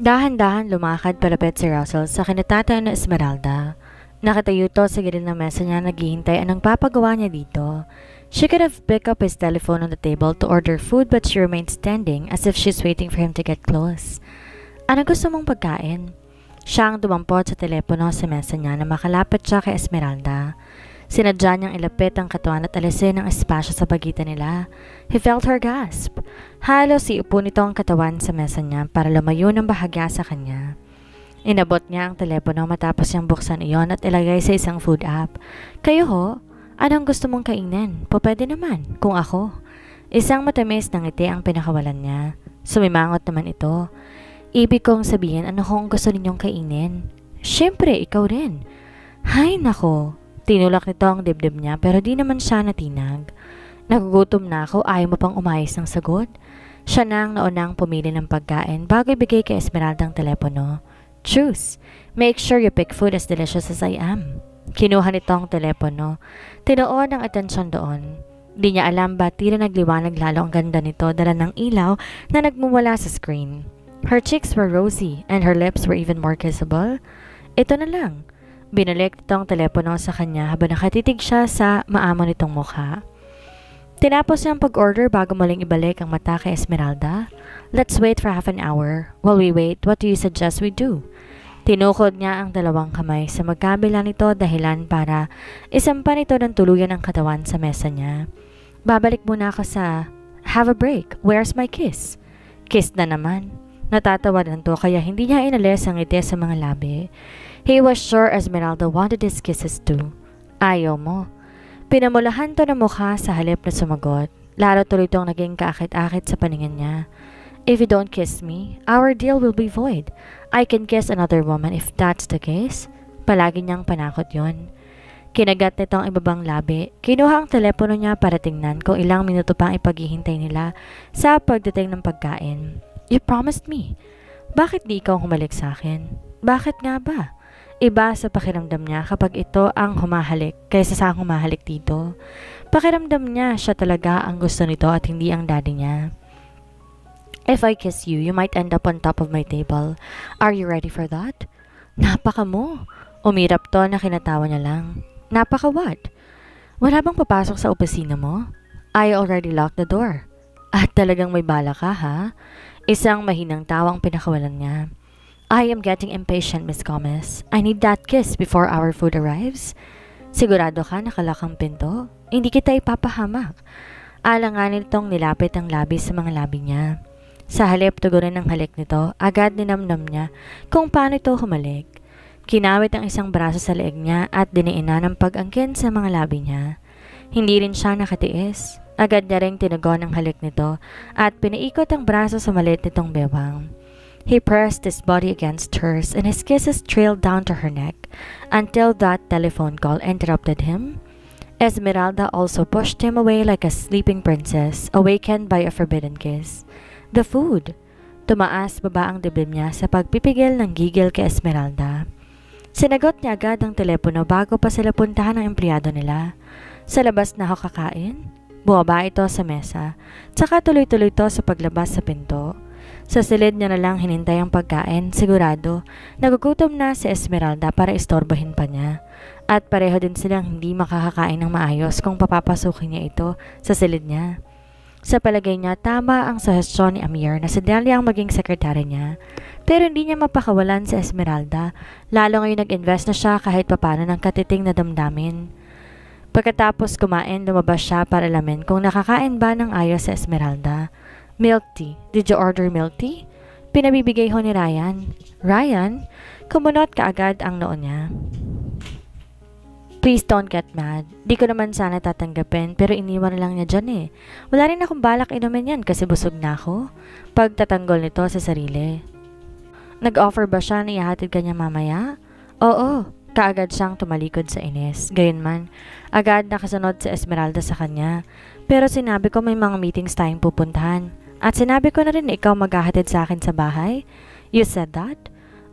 Dahan-dahan lumakad palapit si Russell sa kinatatayo na Esmeralda. Nakatayo to sa gilid ng mesa niya naghihintay anong papagawa niya dito. She could have picked up his telephone on the table to order food but she remained standing as if she's waiting for him to get close. Ano gusto mong pagkain? Siya ang dumampot sa telepono sa mesa niya na makalapit siya kay Esmeralda. Sinadya niyang ilapit ang katawan at alisin ang espasyo sa pagitan nila. He felt her gasp. Halos iupo nito ang katawan sa mesa niya para lumayo ng bahagya sa kanya. Inabot niya ang telepono matapos niyang buksan iyon at ilagay sa isang food app. Kayo ho? Anong gusto mong kainin? Pwede naman, kung ako. Isang matamis na ngiti ang pinakawalan niya. Sumimangot naman ito. Ibig kong sabihin ano kung gusto ninyong kainin. Siyempre, ikaw rin. Hay nako. Tinulak nito ang dibdib niya pero di naman siya natinag. Nagugutom na ako, ayaw mo pang umayos ng sagot. Siya na ang naunang pumili ng pagkain bago ibigay kay Esmeralda ang telepono. Choose. Make sure you pick food as delicious as I am. Kinuha nito ang telepono. Tinuon ang atensyon doon. Di niya alam ba tila nagliwanag lalo ang ganda nito dala ng ilaw na nagmumula sa screen. Her cheeks were rosy and her lips were even more kissable. Ito na lang. Binalik nito ang telepono sa kanya habang nakatitig siya sa maamo nitong mukha. Tinapos niya ang pag-order bago muling ibalik ang mata kay Esmeralda. Let's wait for half an hour. While we wait, what do you suggest we do? Tinukod niya ang dalawang kamay sa magkabila nito dahilan para isampa nito ng tuluyan ang katawan sa mesa niya. Babalik muna ako sa have a break. Where's my kiss? Kiss na naman. Natatawa to kaya hindi niya inalis ang ngiti sa mga labi. He was sure Esmeralda wanted his kisses too. Ayaw mo. Pinamulahan to ng mukha sa halip na sumagot. Lalo tuloy itong naging kaakit-akit sa paningin niya. If you don't kiss me, our deal will be void. I can kiss another woman if that's the case. Palagi niyang panakot yon. Kinagat nito ang ibabang labi. Kinuha ang telepono niya para tingnan kung ilang minuto pang ipaghihintay nila sa pagdating ng pagkain. You promised me. Bakit di ikaw humalik sa akin? Bakit nga ba? Iba sa pakiramdam niya kapag ito ang humahalik kaysa sa humahalik dito. Pakiramdam niya siya talaga ang gusto nito at hindi ang daddy niya. If I kiss you, you might end up on top of my table. Are you ready for that? Napaka mo. Umirap to na kinatawa niya lang. Napaka what? Wala bang papasok sa opisina mo? I already locked the door. At talagang may bala ka ha? Isang mahinang tawang pinakawalan niya. I am getting impatient, Miss Gomez. I need that kiss before our food arrives. Sigurado ka nakalakang pinto? Hindi kita ipapahamak. Alanganin itong nilapit ang labi sa mga labi niya. Sa halip tugurin ng halik nito, agad ninamnam niya kung paano ito humalik. Kinawit ang isang braso sa leeg niya at diniinan ng pag-angkin sa mga labi niya. Hindi rin siya nakatiis. Agad niya ring tinugon ang halik nito at pinaikot ang braso sa maliit nitong bewang. He pressed his body against hers and his kisses trailed down to her neck until that telephone call interrupted him. Esmeralda also pushed him away like a sleeping princess awakened by a forbidden kiss. The food. Tumaas baba ang dibdib niya sa pagpipigil ng gigil kay Esmeralda. Sinagot niya agad ang telepono bago pa sila puntahan ng empleyado nila. Sa labas na ako kakain? Bumaba ito sa mesa, tsaka tuloy-tuloy ito sa paglabas sa pinto. Sa silid niya na lang hinintay ang pagkain, sigurado nagugutom na si Esmeralda para istorbohin pa niya. At pareho din silang hindi makakakain ng maayos kung papapasukin niya ito sa silid niya. Sa palagay niya, tama ang suhestyon ni Amir na si Delia ang maging sekretary niya. Pero hindi niya mapakawalan si Esmeralda, lalo ngayon nag-invest na siya kahit papano ng katiting na damdamin. Pagkatapos kumain, lumabas siya para alamin kung nakakain ba ng ayos si Esmeralda. Milk tea. Did you order milk tea? Pinabibigay ho ni Ryan. Ryan? Kumunot kaagad ang noo niya. Please don't get mad. Di ko naman sana tatanggapin pero iniwan na lang niya dyan eh. Wala rin akong balak inumin yan kasi busog na ako. Pagtatanggol nito sa sarili. Nag-offer ba siya na ihatid ka niya mamaya? Oo. Kaagad siyang tumalikod sa Ines. Gayunman, agad nakasunod si Esmeralda sa kanya. Pero sinabi ko may mga meetings tayong pupuntahan. At sinabi ko na rin na ikaw maghahatid sa akin sa bahay. You said that?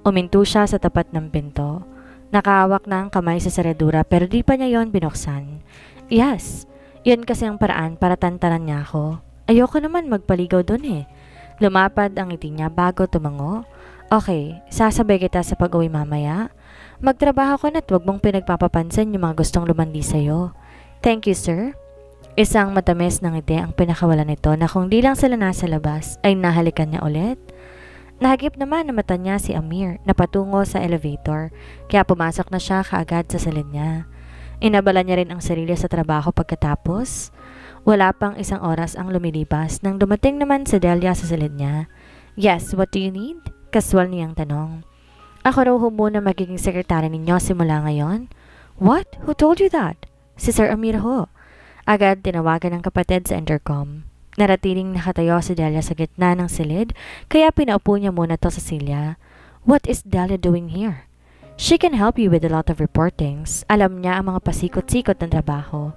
Uminto siya sa tapat ng pinto. Nakahawak na ang kamay sa seredura pero di pa niya yon binuksan. Yes, yun kasi ang paraan para tantanan niya ako. Ayoko naman magpaligaw dun eh. Lumapad ang ngiti niya bago tumango. Okay, sasabay kita sa pag-uwi mamaya. Magtrabaho ka na't wag mong pinagpapapansin yung mga gustong lumandi sa'yo. Thank you, sir. Isang matamis na ngiti ang pinakawalan nito na kung di lang sila nasa labas ay nahalikan niya ulit. Nahagip naman na mata niya si Amir na patungo sa elevator kaya pumasok na siya kaagad sa salid niya. Inabala niya rin ang sarili sa trabaho pagkatapos. Wala pang isang oras ang lumilipas nang dumating naman si Delia sa salid niya. Yes, what do you need? Kaswal niyang tanong. Ako raw muna magiging sekretary ninyo simula ngayon? What? Who told you that? Si Sir Amir ho. Agad tinawagan ng kapatid sa intercom. Naratiling nakatayo si Delia sa gitna ng silid kaya pinaupo niya muna to sa Celia. What is Delia doing here? She can help you with a lot of reportings. Alam niya ang mga pasikot-sikot ng trabaho.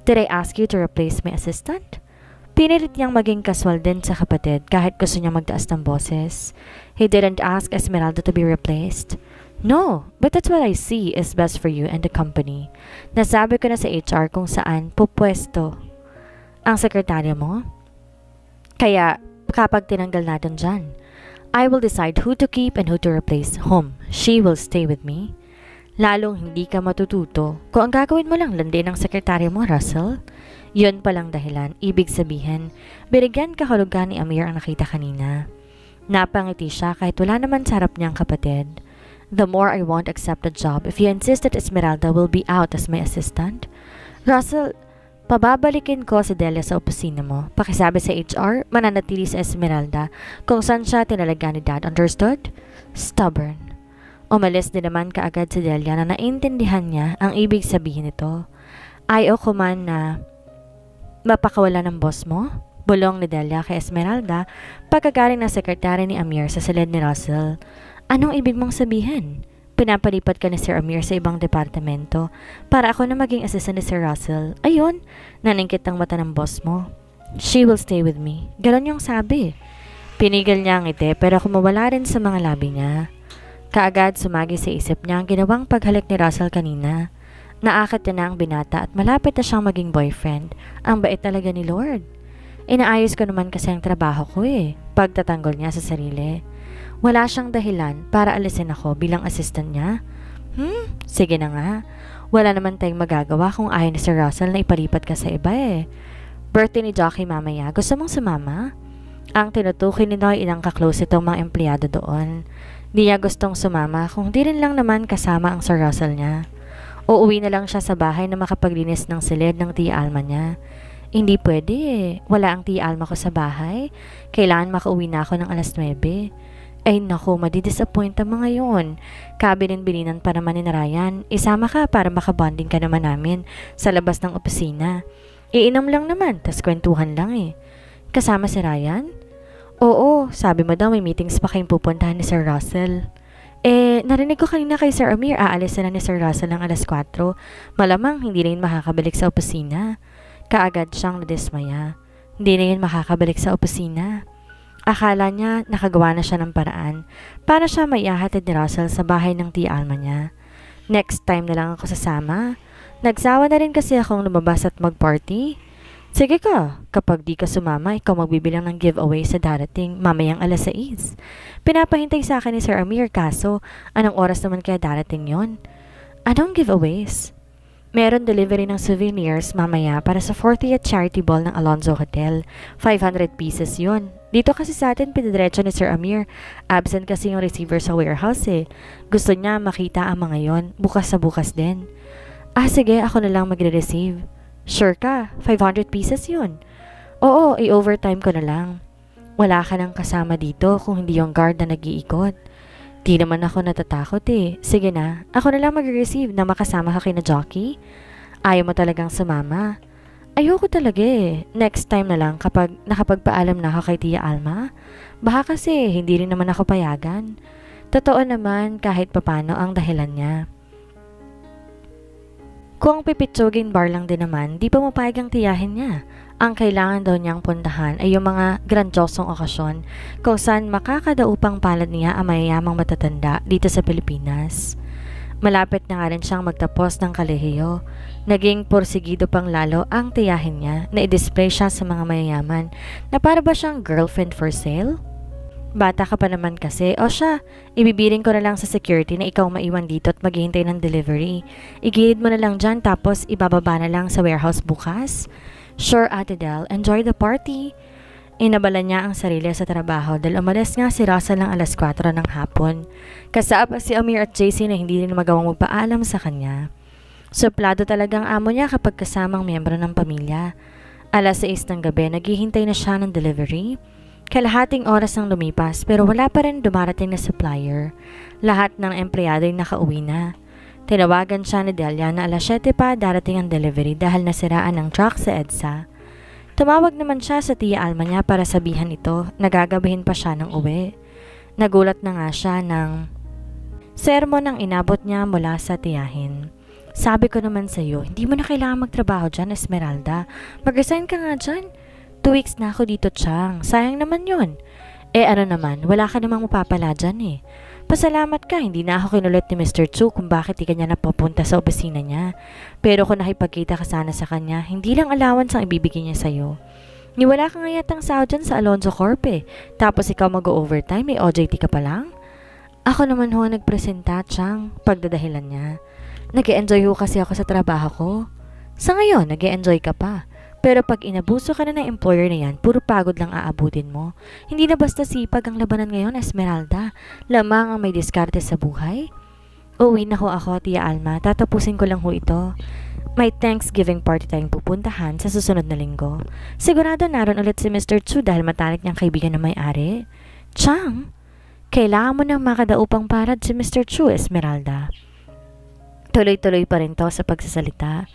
Did I ask you to replace my assistant? Pinilit niyang maging kaswal din sa kapatid kahit gusto niya magtaas ng boses. He didn't ask Esmeralda to be replaced. No, but that's what I see is best for you and the company. Nasabi ko na sa HR kung saan pupwesto ang sekretarya mo. Kaya kapag tinanggal natin dyan, I will decide who to keep and who to replace whom. She will stay with me. Lalong hindi ka matututo kung ang gagawin mo lang landi ng sekretarya mo, Russell. Yun palang dahilan, ibig sabihin, binigyan kahulugan ni Amir ang nakita kanina. Napangiti siya kahit wala naman sa harap niyang kapatid. The more I won't accept the job if you insist that Esmeralda will be out as my assistant. Russell, pababalikin ko si Delia sa opisina mo. Pakisabi sa HR, mananatili sa Esmeralda kung saan siya tinalaga ni Dad. Understood? Stubborn. Umalis din naman kaagad si Delia na naintindihan niya ang ibig sabihin nito. Ayaw ko man na mapakawala ng boss mo? Bulong ni Delia kay Esmeralda pagkagaling na sekretary ni Amir sa silid ni Russell. Anong ibig mong sabihin? Pinapalipat ka ni Sir Amir sa ibang departamento para ako na maging assistant ni Sir Russell. Ayun, naningkit ang mata ng boss mo. She will stay with me. Ganon yung sabi. Pinigil niya ang ngiti pero kumawala rin sa mga labi niya. Kaagad sumagi sa isip niya ang ginawang paghalik ni Russell kanina. Naakit na ang binata at malapit na siyang maging boyfriend. Ang bait talaga ni Lord. Inaayos ko naman kasi ang trabaho ko Pagtatanggol niya sa sarili. Wala siyang dahilan para alisin ako bilang assistant niya. Sige na nga. Wala naman tayong magagawa kung ayaw ni Sir Russell na ipalipat ka sa iba Birthday ni Jockey mamaya. Gusto mong sumama? Ang tinutukoy ni Noy ilang kaklose itong mga empleyado doon. Di niya gustong sumama kung di rin lang naman kasama ang Sir Russell niya. Uuwi na lang siya sa bahay na makapaglinis ng silid ng Tia Alma niya. Hindi pwede Wala ang Tia Alma ko sa bahay. Kailangan makauwi na ako ng alas 9. Ay naku, madidisappoint ang mga yun. Kabilin-bilinan pa naman ni Ryan. Isama ka para makabonding ka naman namin sa labas ng opisina. Iinom lang naman, tas kwentuhan lang Kasama si Ryan? Oo, sabi mo daw may meetings pa kayong pupuntahan ni Sir Russell. Narinig ko kanina kay Sir Amir aalis na ni Sir Russell ng alas 4. Malamang hindi na yun makakabalik sa opisina. Kaagad siyang nadismaya. Hindi na yun makakabalik sa opisina. Akala niya nakagawa na siya ng paraan para siya maiahatid ni Russell sa bahay ng Tia Alma niya. Next time na lang ako sasama. Nagsawa na rin kasi akong lumabas at mag-party. Sige ka, kapag di ka sumama, ikaw magbibilang ng giveaway sa darating mamayang alas 6. Pinapahintay sa akin ni Sir Amir kaso anong oras naman kaya darating yon? Anong giveaways? Meron delivery ng souvenirs mamaya para sa 40th charity ball ng Alonzo Hotel. 500 pieces yon. Dito kasi sa atin pinidiretso ni Sir Amir. Absent kasi yung receiver sa warehouse Gusto niya makita ang mga yon. Bukas sa bukas din. Sige, ako na lang magre-receive. Sure ka, 500 pieces yun. Oo, i-overtime ko na lang. Wala ka nang kasama dito kung hindi yung guard na nag-iikot. Di naman ako natatakot Sige na, ako na lang mag-receive na makasama ka kina Jockey. Ayaw mo talagang sumama. Ayoko talaga Next time na lang kapag nakapagpaalam na ako kay Tia Alma. Baka kasi hindi rin naman ako payagan. Totoo naman kahit papano ang dahilan niya. Kung pipitsugin bar lang din naman, di pa mapayag ang tiyahin niya. Ang kailangan daw niyang puntahan ay yung mga grandiosong okasyon kung saan makakadaupang palad niya ang mayayamang matatanda dito sa Pilipinas. Malapit na nga rin siyang magtapos ng kalehiyo. Naging porsigido pang lalo ang tiyahin niya na i-display siya sa mga mayayaman na para ba siyang girlfriend for sale? Bata ka pa naman kasi. O siya, ibibiring ko na lang sa security na ikaw maiwan dito at maghihintay ng delivery. Igilid mo na lang dyan tapos ibababa na lang sa warehouse bukas. Sure, Ate Del. Enjoy the party. Inabala niya ang sarili sa trabaho dahil umalis nga si Russell ng alas 4 ng hapon. Kasama si Amir at JC na hindi rin magawang magpaalam sa kanya. Suplado talagang amo niya kapag kasamang miyembro ng pamilya. Alas 6 ng gabi, naghihintay na siya ng delivery. Kalahating oras ang lumipas pero wala pa rin dumarating na supplier. Lahat ng empleyado ay nakauwi na. Tinawagan siya ni Delia na alas 7 pa darating ang delivery dahil nasiraan ng truck sa EDSA. Tumawag naman siya sa tiya Alma niya para sabihan ito na gagabihin pa siya ng uwi. Nagulat na nga siya ng sermon ang inabot niya mula sa tiyahin. Sabi ko naman sa iyo, hindi mo na kailangan magtrabaho dyan, Esmeralda. Mag-resign ka nga dyan. 2 weeks na ako dito, Chang. Sayang naman yun. Ano naman, wala ka namang mapapala dyan eh. Pasalamat ka, hindi na ako kinulit ni Mr. Chu kung bakit di ka niya napapunta sa opisina niya. Pero kung nakipagkita ka sana sa kanya, hindi lang allowance ang ibibigay niya sa'yo. Niwala ka nga yatang sahod dyan sa Alonzo Corp eh. Tapos ikaw mag-overtime, may OJT ka pa lang? Ako naman ho nagpresenta, Chang, pagdadahilan niya. Nag-e-enjoy ho kasi ako sa trabaho ko. Sa ngayon, nag-e-enjoy ka pa. Pero pag inabuso ka na ng employer na yan, puro pagod lang aabutin mo. Hindi na basta sipag ang labanan ngayon, Esmeralda. Lamang ang may diskarte sa buhay. Uwi na ho ako, Tia Alma. Tatapusin ko lang ho ito. May Thanksgiving party tayong pupuntahan sa susunod na linggo. Sigurado naroon ulit si Mr. Chu dahil matalik niyang kaibigan na may-ari. Chang, kailangan mo nang makadaupang parad si Mr. Chu, Esmeralda. Tuloy-tuloy pa rin to sa pagsasalita.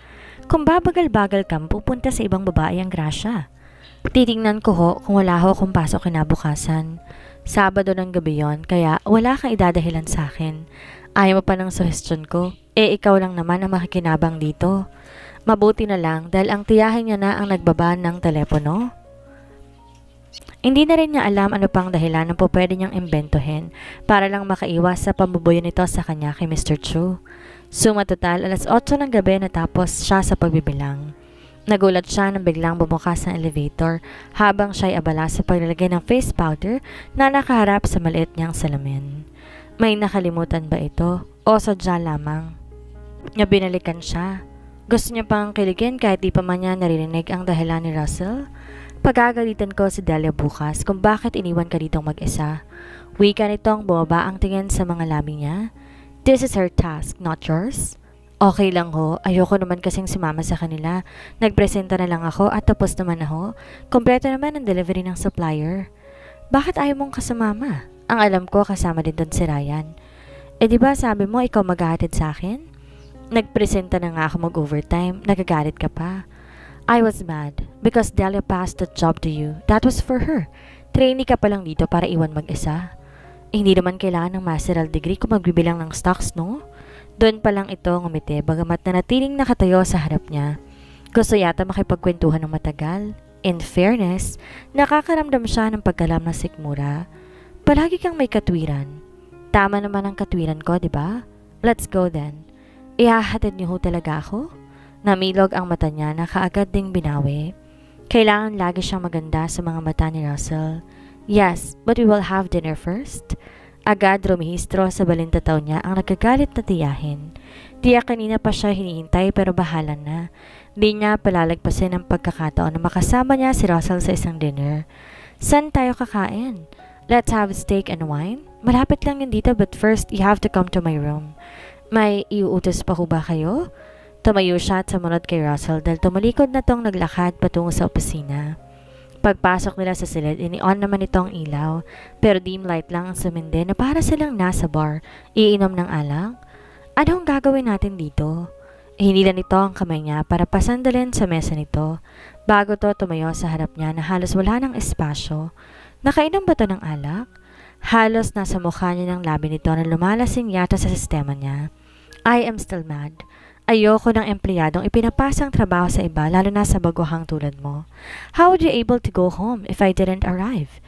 Kung babagal-bagal kang pupunta sa ibang babae ang grasya. Titingnan ko ho kung wala ho akong pasok kinabukasan. Sabado ng gabi yon, kaya wala kang idadahilan sa akin. Ayaw mo pa ng suggestion ko, ikaw lang naman ang makikinabang dito. Mabuti na lang dahil ang tiyahin niya na ang nagbaba ng telepono. Hindi na rin niya alam ano pang dahilan na po pwede niyang imbentohin para lang makaiwas sa pambubuyo nito sa kanya kay Mr. Chu. Suma total, alas 8 ng gabi natapos siya sa pagbibilang. Nagulat siya nang biglang bumukas ang elevator habang siya'y abala sa paglalagay ng face powder na nakaharap sa maliit niyang salamin. May nakalimutan ba ito o sadya lamang? Niya binalikan siya. Gusto niya pang kiligin kahit di pa man niya naririnig ang dahilan ni Russell. Pagagalitan ko si Delia bukas kung bakit iniwan ka ditong mag-isa. Wika nitong bumaba ang tingin sa mga labi niya. This is her task, not yours. Okay lang ho, ayoko naman kasing sumama sa kanila. Nagpresenta na lang ako at tapos naman na ho. Kompleto naman ang delivery ng supplier. Bakit ayaw mong kasumama? Ang alam ko kasama din doon si Ryan. Diba sabi mo ikaw maghahatid sa akin? Nagpresenta na nga ako mag-overtime, nagagalit ka pa. I was mad because Delia passed the job to you. That was for her. Trainee ka pa lang dito para iwan mag-isa. Hindi naman kailangan ng masteral degree kung magbibilang ng stocks, no? Doon pa lang ito ngumiti bagamat nanatiling nakatayo sa harap niya. Gusto yata makipagkwentuhan ng matagal. In fairness, nakakaramdam siya ng pagkalam na sikmura. Palagi kang may katwiran. Tama naman ang katwiran ko, di ba? Let's go then. Ihahatid niyo ho talaga ako? Namilog ang mata niya na kaagad ding binawi. Kailangan lagi siyang maganda sa mga mata ni Russell. Yes, but we will have dinner first. Agad rumihistro sa balintataw niya ang nagagalit na tiyahin. Tiyak kanina pa siya hinihintay pero bahala na. Di niya palalagpasin ang pagkakataon na makasama niya si Russell sa isang dinner. Saan tayo kakain? Let's have steak and wine? Malapit lang yun dito but first you have to come to my room. May iuutos pa ho ba kayo? Tumayo siya at sumunod kay Russell dahil tumalikod na tong naglakad patungo sa opisina. Pagpasok nila sa silid, ini-on naman itong ilaw, pero dim light lang ang sumindi na para silang nasa bar, iinom ng alak. Anong gagawin natin dito? Hinila nito ang kamay niya para pasandalin sa mesa nito, bago to tumayo sa harap niya na halos wala ng espasyo. Nakainom ba to ng alak? Halos nasa mukha niya ng labi nito na lumalasing yata sa sistema niya. I am still mad. Ayoko ng empleyadong ipinapasang trabaho sa iba lalo na sa baguhang tulad mo. How would you able to go home if I didn't arrive?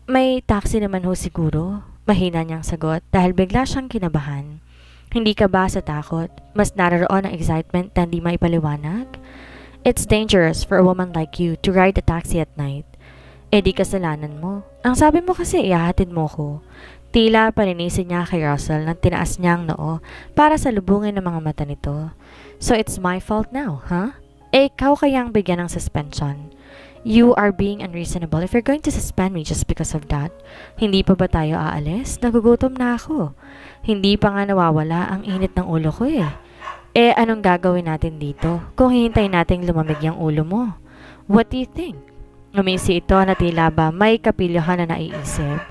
May taxi naman ho siguro. Mahina niyang sagot dahil bigla siyang kinabahan. Hindi ka ba sa takot? Mas naroon ang excitement na hindi maipaliwanag? It's dangerous for a woman like you to ride a taxi at night. di kasalanan mo. Ang sabi mo kasi ihahatid mo ko. Tila paninisin niya kay Russell nang tinaas niya ang noo para salubungin ang mga mata nito. So it's my fault now, huh? Ikaw kayang bigyan ng suspension. You are being unreasonable if you're going to suspend me just because of that. Hindi pa ba tayo aalis? Nagugutom na ako. Hindi pa nga nawawala ang init ng ulo ko eh. Anong gagawin natin dito kung hihintayin nating lumamig yung ulo mo? What do you think? Ngumisi ito na tila ba may kapilyohan na naiisip.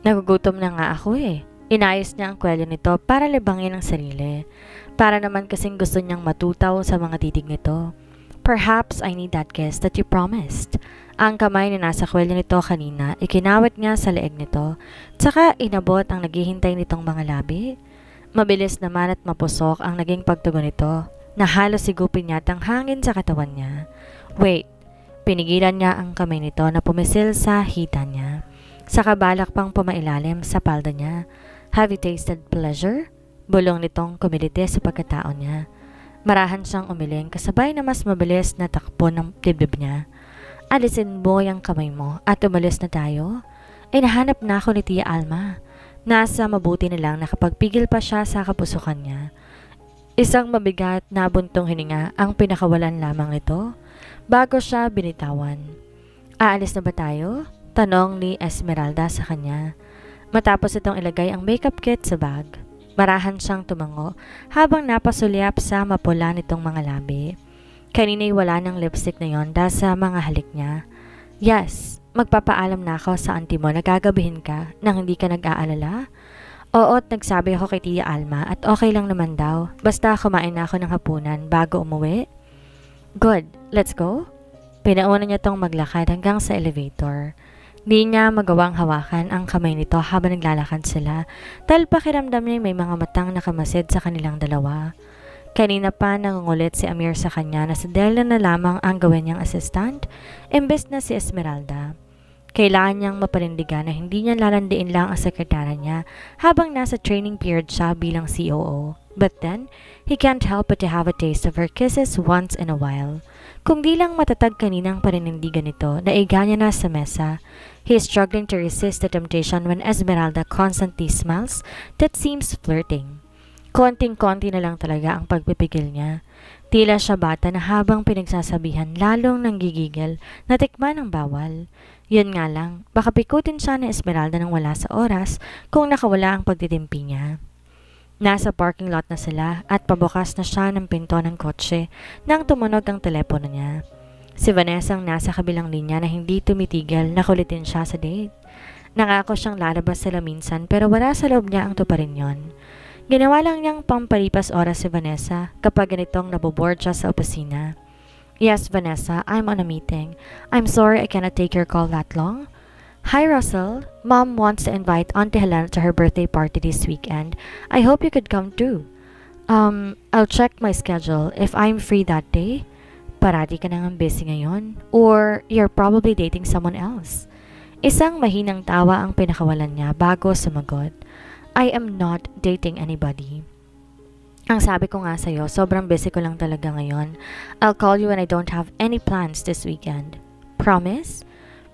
Nagugutom na nga ako eh. Inayos niya ang kwelyo nito para libangin ang sarili. Para naman kasing gusto niyang matutaw sa mga titig nito. Perhaps I need that kiss that you promised. Ang kamay na nasa kwelyo nito kanina, ikinawat niya sa leeg nito, tsaka inabot ang naghihintay nitong mga labi. Mabilis naman at mapusok ang naging pagtugon nito, na halos sigupin niya ang hangin sa katawan niya. Wait, pinigilan niya ang kamay nito na pumisil sa hita niya. Saka balak pang pumailalim sa palda niya. Have you tasted pleasure? Bulong nitong kumiliti sa pagkatao niya. Marahan siyang umiling kasabay na mas mabilis na takbo ng dibdib niya. Alisin mo yung kamay mo at umalis na tayo. Nahanap na ako ni Tia Alma. Nasa mabuti na lang nakapagpigil pa siya sa kapusukan niya. Isang mabigat na buntong hininga ang pinakawalan lamang ito bago siya binitawan. Aalis na ba tayo? Tanong ni Esmeralda sa kanya. Matapos itong ilagay ang makeup kit sa bag, marahan siyang tumango habang napasulyap sa mapula nitong mga labi. Kanina'y wala ng lipstick na yon dahil sa mga halik niya. Yes, magpapaalam na ako sa auntie mo na gagabihin ka nang hindi ka nag-aalala. Oo, at nagsabi ako kay Tia Alma at okay lang naman daw. Basta kumain na ako ng hapunan bago umuwi. Good, let's go. Pinauna niya tong maglakad hanggang sa elevator. Di niya magawang hawakan ang kamay nito habang naglalakad sila dahil pakiramdam niya may mga matang nakamasid sa kanilang dalawa. Kanina pa nangungulit si Amir sa kanya na si Delia na lamang ang gawin niyang assistant imbes na si Esmeralda. Kailangan niyang maparindigan na hindi niya lalandiin lang ang sekretara niya habang nasa training period siya bilang COO. But then, he can't help but to have a taste of her kisses once in a while. Kung di lang matatag kaninang paninindigan nito na iga niya na sa mesa, he is struggling to resist the temptation when Esmeralda constantly smiles that seems flirting. Konting-konti na lang talaga ang pagpipigil niya. Tila siya bata na habang pinagsasabihan lalong nanggigigil na tikman ang bawal. Yun nga lang, baka pikutin siya ni Esmeralda nang wala sa oras kung nakawala ang pagtitimpi niya. Nasa parking lot na sila at pabukas na siya ng pinto ng kotse nang tumunog ang telepono niya. Si Vanessa ang nasa kabilang linya na hindi tumitigil na kulitin siya sa date. Nangako siyang lalabas sila minsan pero wala sa loob niya ang tuparin yon. Ginawa lang niyang pampalipas oras si Vanessa kapag ganitong naboboard siya sa opisina. Yes, Vanessa, I'm on a meeting. I'm sorry I cannot take your call that long. Hi, Russell. Mom wants to invite Auntie Helena to her birthday party this weekend. I hope you could come too. I'll check my schedule if I'm free that day. Parati ka nang busy ngayon. Or you're probably dating someone else. Isang mahinang tawa ang pinakawalan niya bago sumagot. I am not dating anybody. Ang sabi ko nga sa'yo, sobrang busy ko lang talaga ngayon. I'll call you when I don't have any plans this weekend. Promise?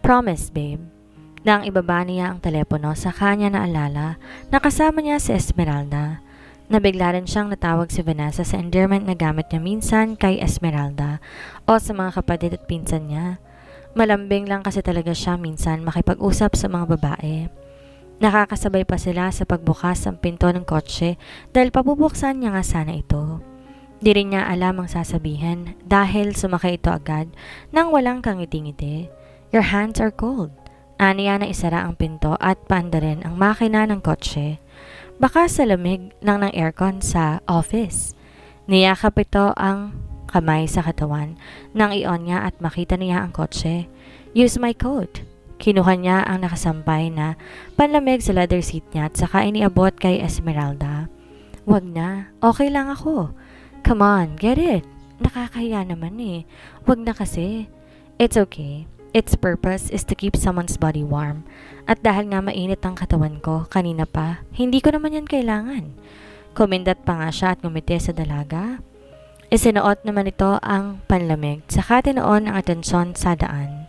Promise, babe. Nang ibaba niya ang telepono, sa kanya naalala na kasama niya si Esmeralda. Nabigla rin siyang natawag si Vanessa sa endearment na gamit niya minsan kay Esmeralda o sa mga kapatid at pinsan niya. Malambing lang kasi talaga siya minsan makipag-usap sa mga babae. Nakakasabay pa sila sa pagbukas ng pinto ng kotse dahil pabubuksan niya nga sana ito. Di rin niya alam ang sasabihin dahil sumakay ito agad nang walang kangiti-ngiti. Your hands are cold. Aniya na isara ang pinto at paanda rin ang makina ng kotse. Baka sa lamig lang ng aircon sa office. Niyakap ito ang kamay sa katawan nang i-on niya at makita niya ang kotse. Use my coat. Kinuha niya ang nakasampay na panlamig sa leather seat niya at saka iniabot kay Esmeralda. Wag na, okay lang ako. Come on, get it. Nakakahiya naman eh. Wag na kasi. It's okay. Its purpose is to keep someone's body warm. At dahil nga mainit ang katawan ko kanina pa, hindi ko naman yan kailangan. Kumindat pa nga siya at ngumiti sa dalaga. Isinuot naman ito ang panlamig, saka tinoon ang atensyon sa daan.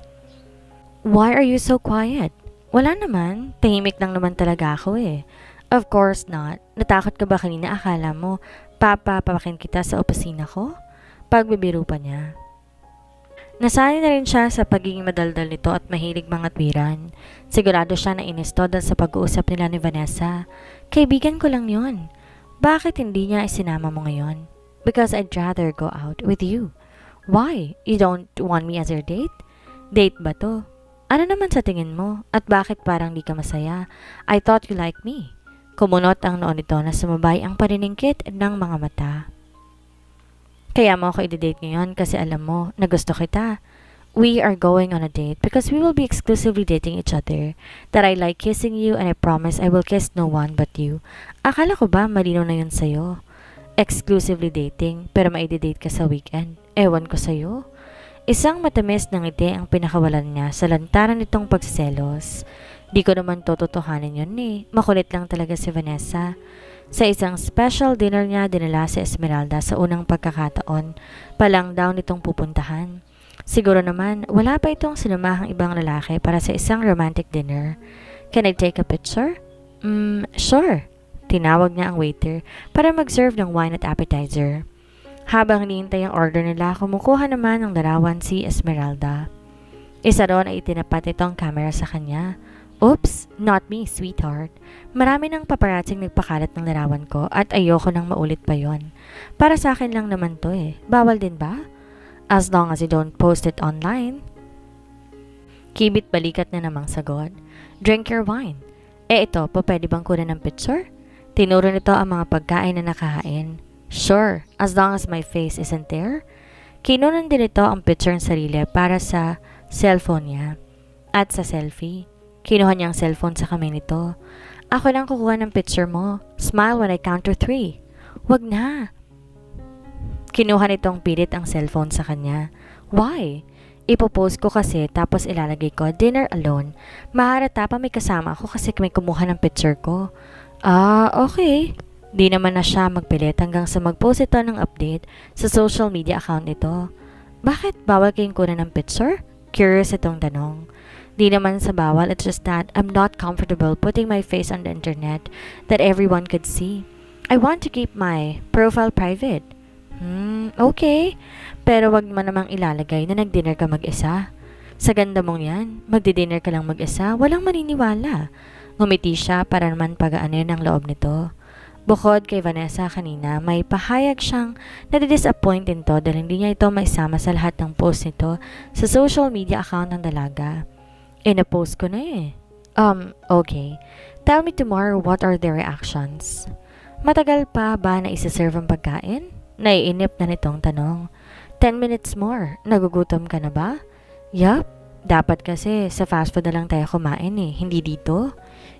Why are you so quiet? Wala naman. Tahimik lang naman talaga ako eh. Of course not. Natakot ka ba kanina akala mo papapakin kita sa opisina ko? Pagbibiro pa niya. Nasanay na rin siya sa pagiging madaldal nito at mahilig mga twiran. Sigurado siya na inisto dahil sa pag-uusap nila ni Vanessa. Kaibigan ko lang yon. Bakit hindi niya isinama mo ngayon? Because I'd rather go out with you. Why? You don't want me as your date? Date ba to? Ano naman sa tingin mo? At bakit parang di ka masaya? I thought you liked me. Kumunot ang noon nito na sumabay ang paniningkit ng mga mata. Kaya mo ako i-date ngayon kasi alam mo na gusto kita. We are going on a date because we will be exclusively dating each other. That I like kissing you and I promise I will kiss no one but you. Akala ko ba malinaw na yun sa'yo? Exclusively dating pero maidi-date ka sa weekend. Ewan ko sa'yo. Isang matamis na ngiti ang pinakawalan niya sa lantaran nitong pagsiselos. Di ko naman tototohanin yun eh. Makulit lang talaga si Vanessa. Sa isang special dinner niya, dinala si Esmeralda sa unang pagkakataon. Palang daw nitong pupuntahan. Siguro naman, wala pa itong sinamahang ibang lalaki para sa isang romantic dinner. Can I take a picture? Sure. Tinawag niya ang waiter para mag-serve ng wine at appetizer. Habang hinihintay ang order nila, kumukuha naman ng larawan si Esmeralda. Isa ron ay itinapat itong camera sa kanya. Oops, not me, sweetheart. Marami ng paparazzing nagpakalat ng larawan ko at ayoko nang maulit pa yon. Para sa akin lang naman to eh. Bawal din ba? As long as you don't post it online. Kibit balikat na namang sagot. Drink your wine. Ito, pwede bang kunin ng picture? Tinuro nito ang mga pagkain na nakahain. Sure, as long as my face isn't there. Kinunan din ito ang picture ng sarili para sa cellphone niya. At sa selfie. Kinuha niya ang cellphone sa kamay nito. Ako lang kukuha ng picture mo. Smile when I count to 3. Wag na. Kinuha nitong pilit ang cellphone sa kanya. Why? Ipopost ko kasi tapos ilalagay ko dinner alone. Maharata pa may kasama ako kasi may kumuha ng picture ko. Okay. Di naman na siya magpilit hanggang sa mag-post ito ng update sa social media account nito. Bakit bawal kayong kunan ng picture? Curious itong tanong. Di naman sa bawal, it's just that I'm not comfortable putting my face on the internet that everyone could see. I want to keep my profile private. Okay. Pero wag mo namang ilalagay na nag-dinner ka mag-isa. Sa ganda mong yan, magdi-dinner ka lang mag-isa, walang maniniwala. Ngumiti siya para naman pag-ano yun ang loob nito. Bukod kay Vanessa kanina, may pahayag siyang nadidisappoint din to dahil hindi niya ito maisama sa lahat ng post nito sa social media account ng dalaga. Ina-post ko na eh. Okay. Tell me tomorrow what are their reactions. Matagal pa ba na isa-serve ang pagkain? Naiinip na nitong tanong. 10 minutes more. Nagugutom ka na ba? Yup. Dapat kasi sa fast food na lang tayo kumain eh. Hindi dito.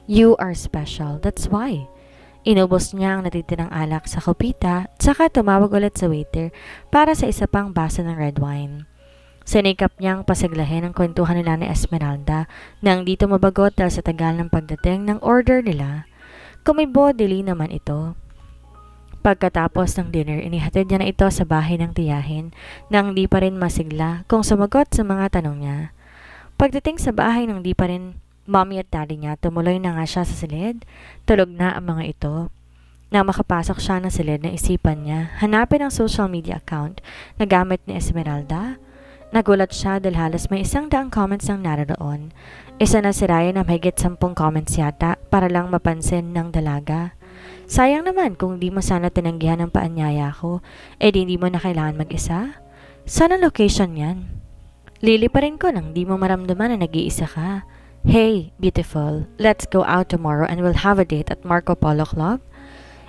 You are special. That's why. Inubos niya ang natitirang alak sa kopita, tsaka tumawag ulit sa waiter para sa isa pang baso ng red wine. Sinikap niyang pasiglahin ang kwentuhan nila ni Esmeralda nang dito mabagot dahil sa tagal ng pagdating ng order nila. Kumibo dili naman ito. Pagkatapos ng dinner, inihatid niya na ito sa bahay ng tiyahin nang di pa rin masigla kung sumagot sa mga tanong niya. Pagdating sa bahay nang di pa rin mommy at daddy niya, tumuloy na nga siya sa silid. Tulog na ang mga ito. Nang makapasok siya ng silid na isipan niya, hanapin ang social media account na gamit ni Esmeralda. Nagulat siya dahil halos may 100 comments ang naroon. Isa na si Ryan na mahigit 10 comments yata para lang mapansin ng dalaga. Sayang naman kung di mo sana tinanggihan ang paanyaya ko, di hindi mo na kailangan mag-isa. Saan ang location yan? Lili pa rin ko nang di mo maramdaman na nag-iisa ka. Hey, beautiful, let's go out tomorrow and we'll have a date at Marco Polo Club.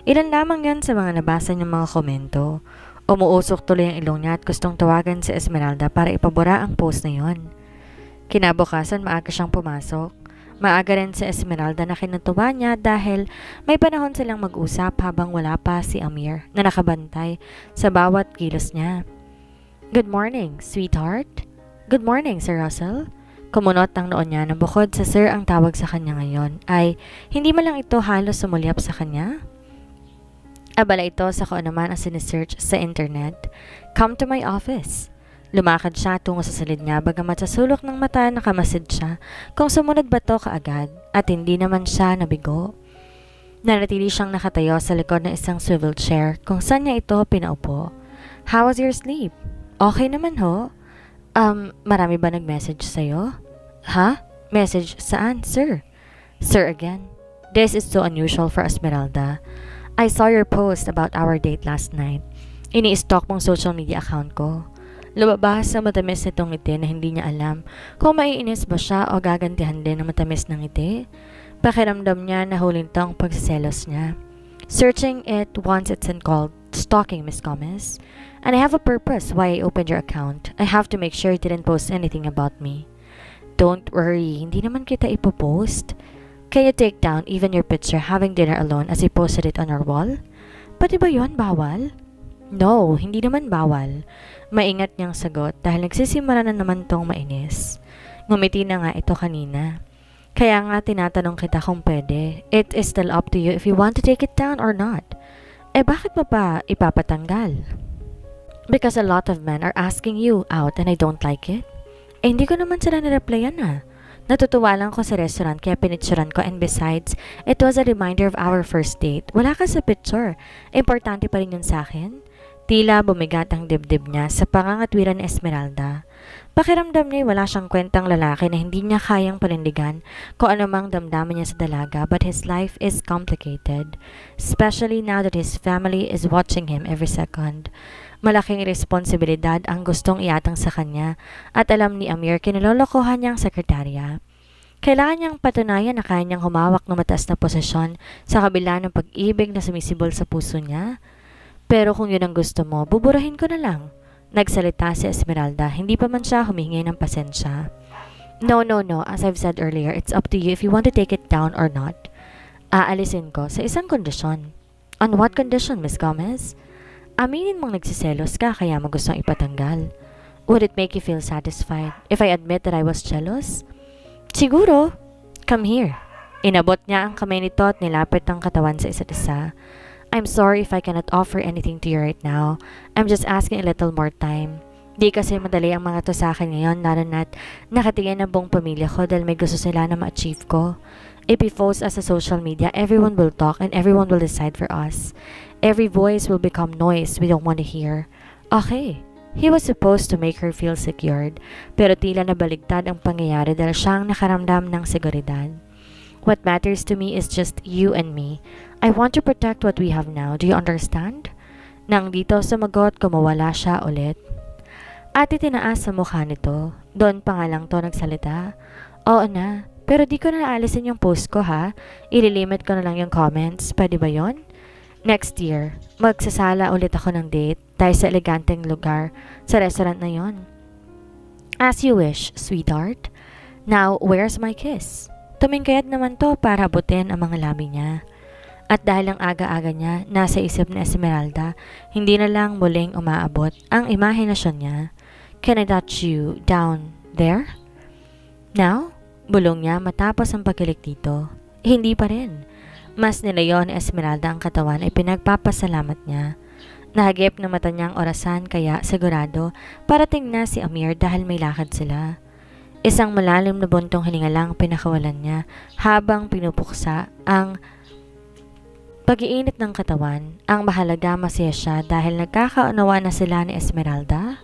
Ilan lamang yan sa mga nabasa niyang mga komento. Umuusok tuloy ang ilong niya at gustong tawagan si Esmeralda para ipabura ang post na yon. Kinabukasan maaga siyang pumasok. Maaga rin si Esmeralda na kinutuwa niya dahil may panahon silang mag-usap habang wala pa si Amir na nakabantay sa bawat kilos niya. Good morning, sweetheart. Good morning, Sir Russell. Kumunot ang noon niya na bukod sa sir ang tawag sa kanya ngayon ay hindi man lang ito halos sumulyap sa kanya. Abala ito sa kung naman ang sinesearch sa internet. Come to my office. Lumakad siya tungo sa silid niya bagamat sa sulok ng mata nakamasid siya kung sumunod ba to kaagad at hindi naman siya nabigo. Nanatili siyang nakatayo sa likod ng isang swivel chair kung saan niya ito pinaupo. How was your sleep? Okay naman ho? Marami ba nag-message sa'yo? Ha? Message saan, sir? Sir again. This is so unusual for Esmeralda. I saw your post about our date last night. Ini-stalk mong social media account ko. Lumabas sa matamis nitong ngiti na hindi niya alam kung maiinis ba siya o gagantihan din ng matamis ng ngiti. Pakiramdam niya na huling tong pagsiselos niya. Searching it once it's called stalking, Miss Gomez. And I have a purpose why I opened your account. I have to make sure you didn't post anything about me. Don't worry, hindi naman kita ipopost. Can you take down even your picture having dinner alone as I posted it on our wall? Pati ba yun bawal? No, hindi naman bawal. Maingat niyang sagot dahil nagsisimula na naman tong mainis. Ngumiti na nga ito kanina. Kaya nga tinatanong kita kung pwede. It is still up to you if you want to take it down or not. Eh bakit mo pa ipapatanggal? Because a lot of men are asking you out and I don't like it. Eh hindi ko naman sila nireplyan na. Natutuwa lang ko sa restaurant kaya pinitsuran ko and besides, it was a reminder of our first date. Wala ka sa picture. Importante pa rin yun sa akin. Tila bumigat ang dibdib niya sa pangangatwiran ni Esmeralda. Pakiramdam niya wala siyang kwentang lalaki na hindi niya kayang panindigan kung anumang damdaman niya sa dalaga but his life is complicated. Especially now that his family is watching him every second. Malaking responsibilidad ang gustong iatang sa kanya at alam ni Amir kinilolokohan niyang sekretarya. Kailangan niyang patunayan na kaya niyang humawak ng mataas na posisyon sa kabila ng pag-ibig na sumisibol sa puso niya. Pero kung yun ang gusto mo, buburahin ko na lang. Nagsalita si Esmeralda, hindi pa man siya humingi ng pasensya. No. As I've said earlier, it's up to you if you want to take it down or not. Aalisin ko sa isang kondisyon. On what condition, Miss Gomez? Aminin mong nagsiselos ka kaya mo gustong ipatanggal. Would it make you feel satisfied if I admit that I was jealous? Siguro. Come here. Inabot niya ang kamay nito at nilapit ang katawan sa isa't isa. I'm sorry if I cannot offer anything to you right now. I'm just asking a little more time. Di kasi madali ang mga to sa akin ngayon lalo na't nakatingin ang buong pamilya ko dahil may gusto sila na ma-achieve ko. If we post us sa social media, everyone will talk and everyone will decide for us. Every voice will become noise we don't want to hear. Okay. He was supposed to make her feel secured, pero tila nabaligtad ang pangyayari dahil siyang nakaramdam ng seguridad. What matters to me is just you and me. I want to protect what we have now. Do you understand? Nang dito sumagot, kumawala siya ulit. At itinaas sa mukha nito. Doon pa nga lang to nagsalita. Oo na, pero di ko na naalisin yung post ko ha. Ililimit ko na lang yung comments. Pwede ba yon? Next year, magsasala ulit ako ng date tayo sa eleganteng lugar sa restaurant na yon. As you wish, sweetheart. Now, where's my kiss? Tumingkayat naman to para abutin ang mga labi niya. At dahil ang aga-aga niya nasa isip ni Esmeralda, hindi na lang muling umaabot ang imahinasyon niya. Can I touch you down there? Now? Bulong niya matapos ang pagkilik dito. Hindi pa rin. Mas nilayon ni Esmeralda ang katawan ay pinagpapasalamat niya. Nahagip na mata niya ang orasan kaya sigurado parating na si Amir dahil may lakad sila. Isang malalim na buntong hininga lang pinakawalan niya habang pinupuksa ang pag-iinit ng katawan. Ang mahalaga masaya siya dahil nagkakaunawa na sila ni Esmeralda.